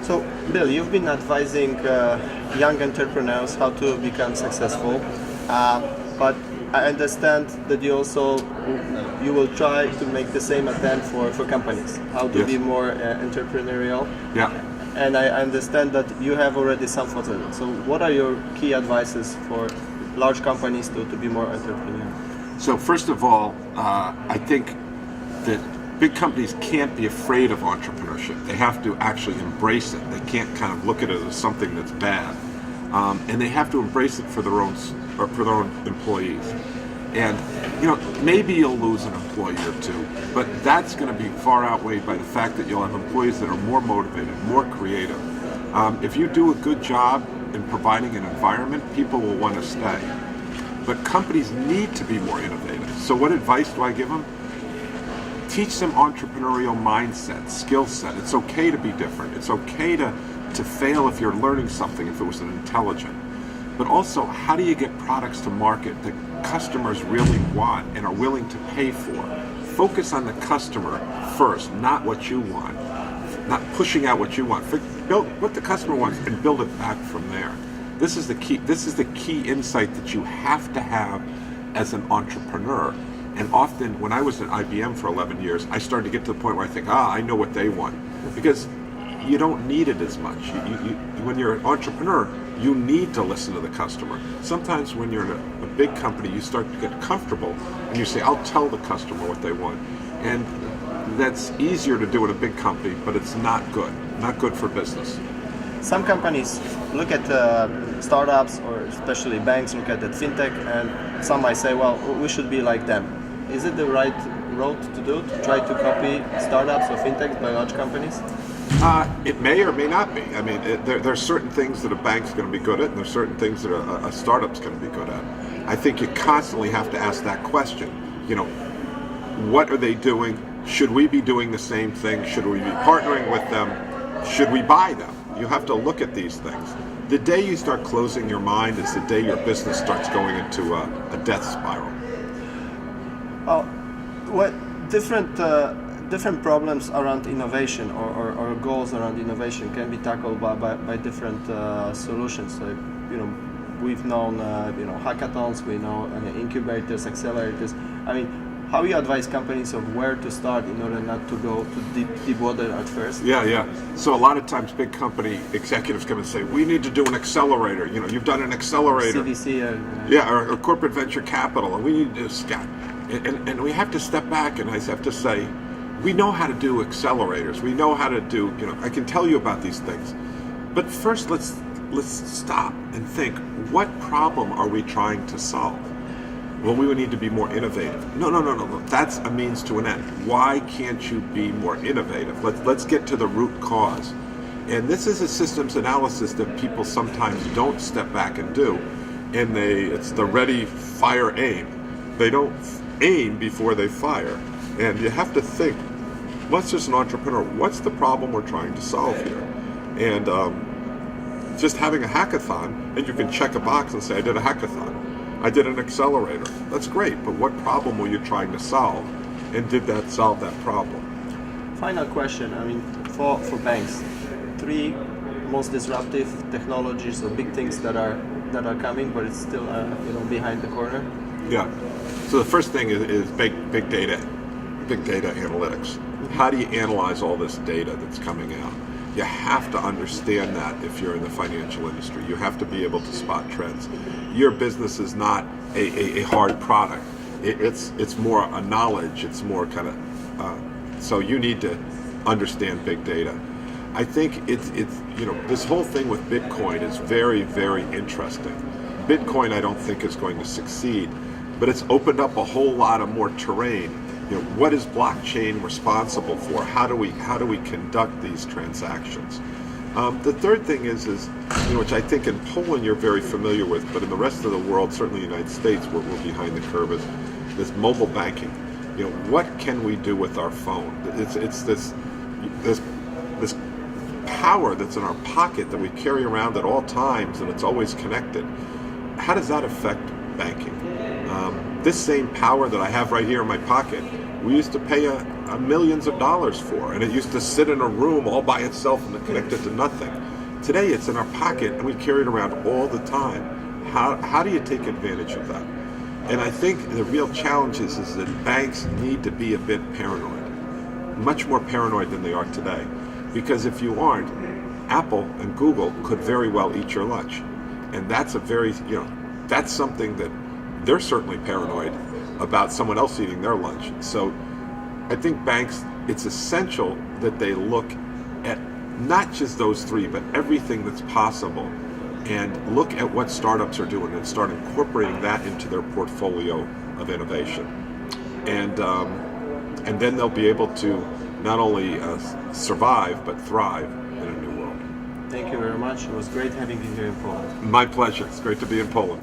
So, Bill, you've been advising young entrepreneurs how to become successful, but I understand that you will try to make the same attempt for companies, how to be more entrepreneurial. Yeah. And I understand that you have already some thoughts on it. So, what are your key advices for large companies to be more entrepreneurial? So first of all, I think that big companies can't be afraid of entrepreneurship. They have to actually embrace it. They can't kind of look at it as something that's bad, and they have to embrace it for their own employees. And maybe you'll lose an employee or two, but that's going to be far outweighed by the fact that you'll have employees that are more motivated, more creative. If you do a good job in providing an environment, people will want to stay. But companies need to be more innovative. So what advice do I give them? Teach them entrepreneurial mindset, skill set. It's okay to be different. It's okay to fail if you're learning something, if it was an intelligent. But also, how do you get products to market that customers really want and are willing to pay for? Focus on the customer first, not what you want. Not pushing out what you want. Build what the customer wants and build it back from there. This is the key. This is the key insight that you have to have as an entrepreneur. And often, when I was at IBM for 11 years, I started to get to the point where I think, I know what they want, because you don't need it as much. When you're an entrepreneur, you need to listen to the customer. Sometimes when you're in a big company, you start to get comfortable and you say, I'll tell the customer what they want. And that's easier to do in a big company, but it's not good for business. Some companies look at startups, or especially banks look at that fintech, and some might say, well, we should be like them. Is it the right road to do, to try to copy startups or fintechs by large companies? It may or may not be. I mean, there's certain things that a bank's going to be good at, and there's certain things that a startup's going to be good at. I think you constantly have to ask that question. What are they doing? Should we be doing the same thing? Should we be partnering with them? Should we buy them? You have to look at these things. The day you start closing your mind is the day your business starts going into a death spiral. What different problems around innovation or goals around innovation can be tackled by different solutions. So, we've known hackathons, we know incubators, accelerators. I mean, how you advise companies of where to start in order not to go to deep water at first? Yeah. So a lot of times big company executives come and say, we need to do an accelerator. You've done an accelerator. CVC. Or corporate venture capital, and we need to do scout. And we have to step back, and I have to say, we know how to do accelerators. We know how to do, I can tell you about these things. But first, let's stop and think, what problem are we trying to solve? Well, we would need to be more innovative. No. That's a means to an end. Why can't you be more innovative? Let's get to the root cause. And this is a systems analysis that people sometimes don't step back and do. And it's the ready, fire, aim. They don't aim before they fire. And you have to think, what's just an entrepreneur? What's the problem we're trying to solve here? And just having a hackathon, and you can check a box and say, I did a hackathon. I did an accelerator. That's great, but what problem were you trying to solve? And did that solve that problem? Final question. I mean, for banks, 3 most disruptive technologies or big things that are coming, but it's still behind the corner. Yeah. So the first thing is big data analytics. How do you analyze all this data that's coming out? You have to understand that if you're in the financial industry. You have to be able to spot trends. Your business is not a hard product. It's more a knowledge. It's more kind of, so you need to understand big data. I think it's this whole thing with Bitcoin is very, very interesting. Bitcoin, I don't think, is going to succeed, but it's opened up a whole lot of more terrain. What is blockchain responsible for? How do we conduct these transactions? The third thing is which I think in Poland you're very familiar with, but in the rest of the world, certainly the United States, we're behind the curve, is this mobile banking. What can we do with our phone? It's this power that's in our pocket that we carry around at all times, and it's always connected. How does that affect banking? This same power that I have right here in my pocket, we used to pay millions of dollars for, and it used to sit in a room all by itself and connected to nothing. Today it's in our pocket and we carry it around all the time. How do you take advantage of that? And I think the real challenge is that banks need to be a bit paranoid, much more paranoid than they are today. Because if you aren't, Apple and Google could very well eat your lunch. And that's that's something that they're certainly paranoid about someone else eating their lunch. So I think banks, it's essential that they look at not just those three, but everything that's possible, and look at what startups are doing and start incorporating that into their portfolio of innovation. And then they'll be able to not only survive, but thrive in a new world. Thank you very much. It was great having you here in Poland. My pleasure. It's great to be in Poland.